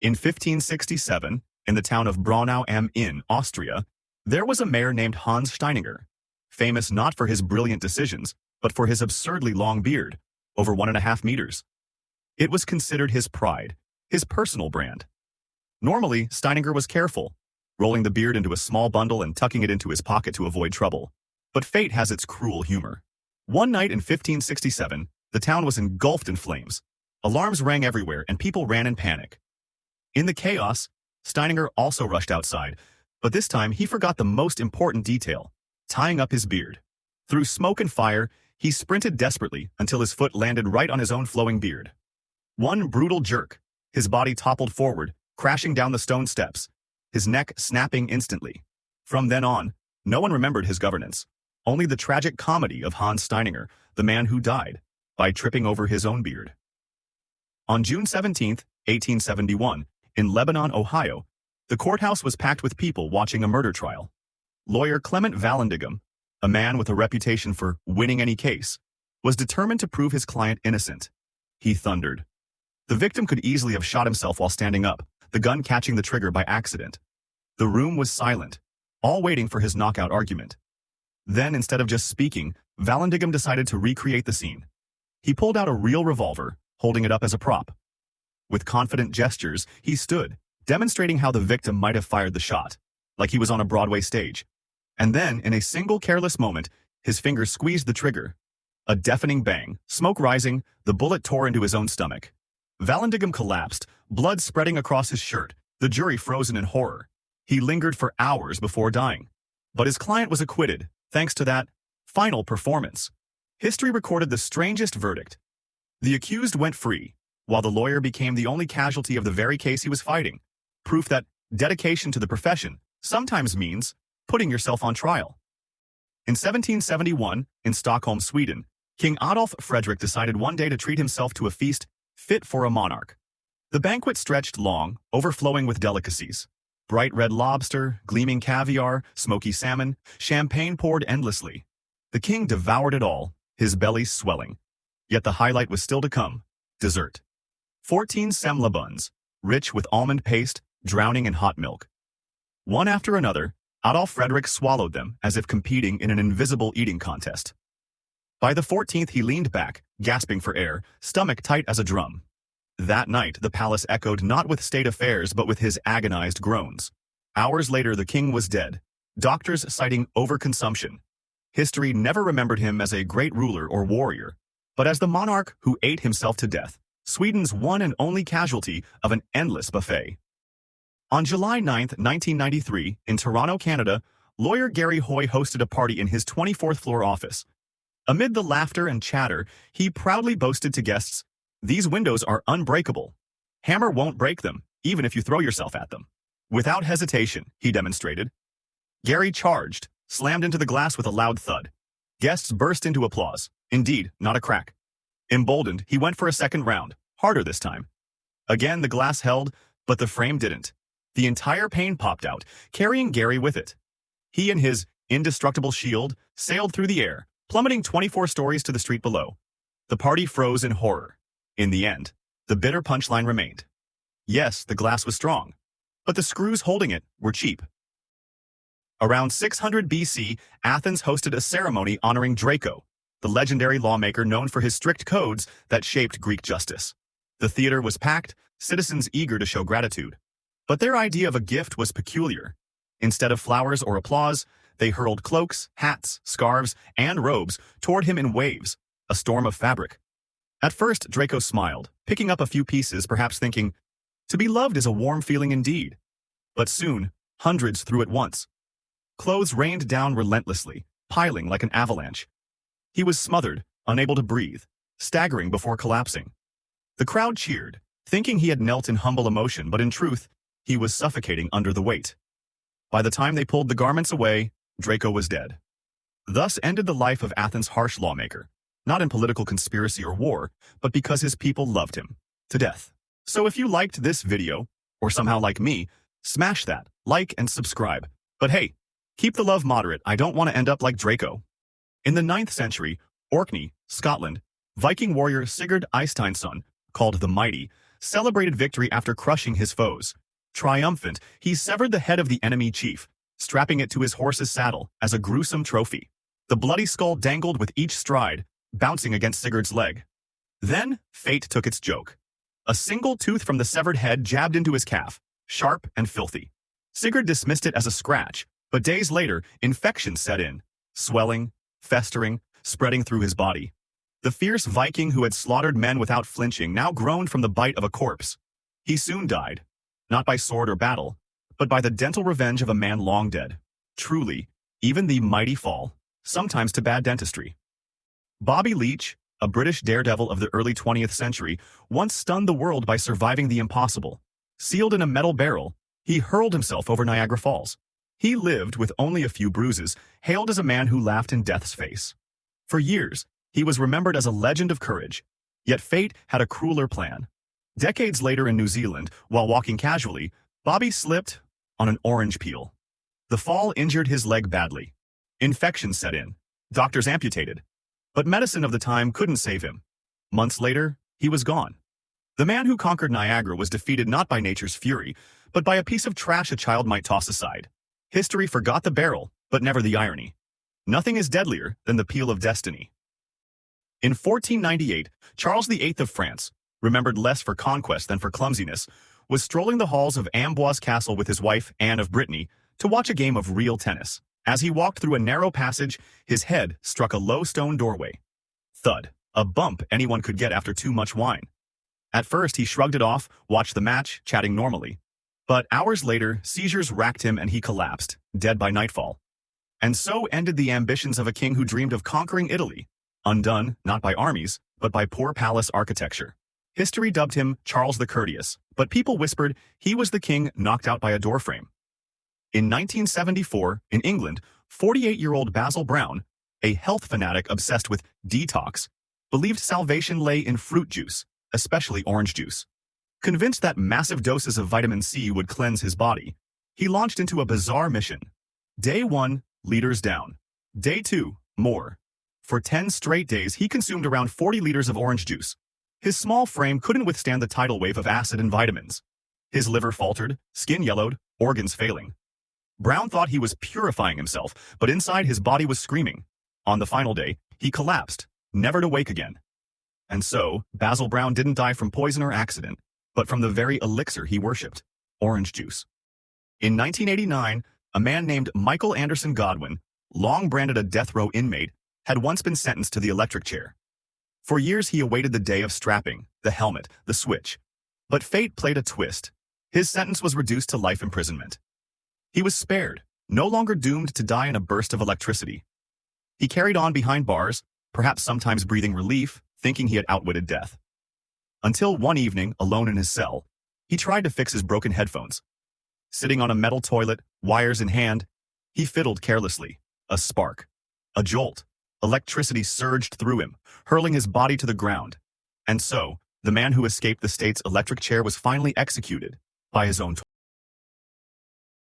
In 1567, in the town of Braunau am Inn, Austria, there was a mayor named Hans Steininger, famous not for his brilliant decisions, but for his absurdly long beard, over 1.5 meters. It was considered his pride, his personal brand. Normally, Steininger was careful, rolling the beard into a small bundle and tucking it into his pocket to avoid trouble. But fate has its cruel humor. One night in 1567, the town was engulfed in flames. Alarms rang everywhere and people ran in panic. In the chaos, Steininger also rushed outside, but this time he forgot the most important detail, tying up his beard. Through smoke and fire, he sprinted desperately until his foot landed right on his own flowing beard. One brutal jerk, his body toppled forward, crashing down the stone steps, his neck snapping instantly. From then on, no one remembered his governance, only the tragic comedy of Hans Steininger, the man who died by tripping over his own beard. On June 17, 1871, in Lebanon, Ohio, the courthouse was packed with people watching a murder trial. Lawyer Clement Vallandigham, a man with a reputation for winning any case, was determined to prove his client innocent. He thundered. The victim could easily have shot himself while standing up, the gun catching the trigger by accident. The room was silent, all waiting for his knockout argument. Then, instead of just speaking, Vallandigham decided to recreate the scene. He pulled out a real revolver, holding it up as a prop. With confident gestures, he stood, demonstrating how the victim might have fired the shot, like he was on a Broadway stage. And then, in a single careless moment, his finger squeezed the trigger. A deafening bang, smoke rising, the bullet tore into his own stomach. Vallandigham collapsed, blood spreading across his shirt, the jury frozen in horror. He lingered for hours before dying. But his client was acquitted, thanks to that final performance. History recorded the strangest verdict. The accused went free, while the lawyer became the only casualty of the very case he was fighting. Proof that dedication to the profession sometimes means putting yourself on trial. In 1771, in Stockholm, Sweden, King Adolf Fredrik decided one day to treat himself to a feast fit for a monarch. The banquet stretched long, overflowing with delicacies. Bright red lobster, gleaming caviar, smoky salmon, champagne poured endlessly. The king devoured it all, his belly swelling. Yet the highlight was still to come, dessert. 14 semla buns, rich with almond paste, drowning in hot milk. One after another, Adolf Fredrik swallowed them as if competing in an invisible eating contest. By the 14th he leaned back, gasping for air, stomach tight as a drum. That night the palace echoed not with state affairs but with his agonized groans. Hours later the king was dead, doctors citing overconsumption. History never remembered him as a great ruler or warrior, but as the monarch who ate himself to death, Sweden's one and only casualty of an endless buffet. On July 9, 1993, in Toronto, Canada, lawyer Gary Hoy hosted a party in his 24th floor office. Amid the laughter and chatter, he proudly boasted to guests, "These windows are unbreakable. Hammer won't break them, even if you throw yourself at them." Without hesitation, he demonstrated. Gary charged, slammed into the glass with a loud thud. Guests burst into applause. Indeed, not a crack. Emboldened, he went for a second round, harder this time. Again, the glass held, but the frame didn't. The entire pane popped out, carrying Gary with it. He and his indestructible shield sailed through the air, plummeting 24 stories to the street below. The party froze in horror. In the end, the bitter punchline remained. Yes, the glass was strong, but the screws holding it were cheap. Around 600 BC, Athens hosted a ceremony honoring Draco, the legendary lawmaker known for his strict codes that shaped Greek justice. The theater was packed, citizens eager to show gratitude. But their idea of a gift was peculiar. Instead of flowers or applause, they hurled cloaks, hats, scarves, and robes toward him in waves, a storm of fabric. At first, Draco smiled, picking up a few pieces, perhaps thinking, "To be loved is a warm feeling indeed." But soon, hundreds threw at once. Clothes rained down relentlessly, piling like an avalanche. He was smothered, unable to breathe, staggering before collapsing. The crowd cheered, thinking he had knelt in humble emotion, but in truth, he was suffocating under the weight. By the time they pulled the garments away, Draco was dead. Thus ended the life of Athens' harsh lawmaker, not in political conspiracy or war, but because his people loved him to death. So if you liked this video, or somehow like me, smash that, like and subscribe. But hey, keep the love moderate, I don't want to end up like Draco. In the 9th century, Orkney, Scotland, Viking warrior Sigurd Eysteinsson, called the Mighty, celebrated victory after crushing his foes. Triumphant, he severed the head of the enemy chief, strapping it to his horse's saddle as a gruesome trophy. The bloody skull dangled with each stride, bouncing against Sigurd's leg. Then, fate took its joke. A single tooth from the severed head jabbed into his calf, sharp and filthy. Sigurd dismissed it as a scratch, but days later, infection set in, swelling, festering, spreading through his body. The fierce Viking who had slaughtered men without flinching now groaned from the bite of a corpse. He soon died, not by sword or battle, but by the dental revenge of a man long dead. Truly, even the mighty fall, sometimes to bad dentistry. Bobby Leach, a British daredevil of the early 20th century, once stunned the world by surviving the impossible. Sealed in a metal barrel, he hurled himself over Niagara Falls. He lived with only a few bruises, hailed as a man who laughed in death's face. For years, he was remembered as a legend of courage. Yet fate had a crueler plan. Decades later in New Zealand, while walking casually, Bobby slipped on an orange peel. The fall injured his leg badly. Infection set in. Doctors amputated. But medicine of the time couldn't save him. Months later, he was gone. The man who conquered Niagara was defeated not by nature's fury, but by a piece of trash a child might toss aside. History forgot the barrel, but never the irony. Nothing is deadlier than the peel of destiny. In 1498, Charles VIII of France, remembered less for conquest than for clumsiness, was strolling the halls of Amboise Castle with his wife, Anne of Brittany, to watch a game of real tennis. As he walked through a narrow passage, his head struck a low stone doorway. Thud, a bump anyone could get after too much wine. At first, he shrugged it off, watched the match, chatting normally. But hours later, seizures racked him and he collapsed, dead by nightfall. And so ended the ambitions of a king who dreamed of conquering Italy, undone not by armies, but by poor palace architecture. History dubbed him Charles the Courteous, but people whispered he was the king knocked out by a doorframe. In 1974, in England, 48-year-old Basil Brown, a health fanatic obsessed with detox, believed salvation lay in fruit juice, especially orange juice. Convinced that massive doses of vitamin C would cleanse his body, he launched into a bizarre mission. Day 1, liters down. Day 2, more. For 10 straight days, he consumed around 40 liters of orange juice. His small frame couldn't withstand the tidal wave of acid and vitamins. His liver faltered, skin yellowed, organs failing. Brown thought he was purifying himself, but inside his body was screaming. On the final day, he collapsed, never to wake again. And so, Basil Brown didn't die from poison or accident, but from the very elixir he worshipped, orange juice. In 1989, a man named Michael Anderson Godwin, long branded a death row inmate, had once been sentenced to the electric chair. For years he awaited the day of strapping, the helmet, the switch. But fate played a twist. His sentence was reduced to life imprisonment. He was spared, no longer doomed to die in a burst of electricity. He carried on behind bars, perhaps sometimes breathing relief, thinking he had outwitted death. Until one evening, alone in his cell, he tried to fix his broken headphones. Sitting on a metal toilet, wires in hand, he fiddled carelessly. A spark. A jolt. Electricity surged through him, hurling his body to the ground. And so, the man who escaped the state's electric chair was finally executed by his own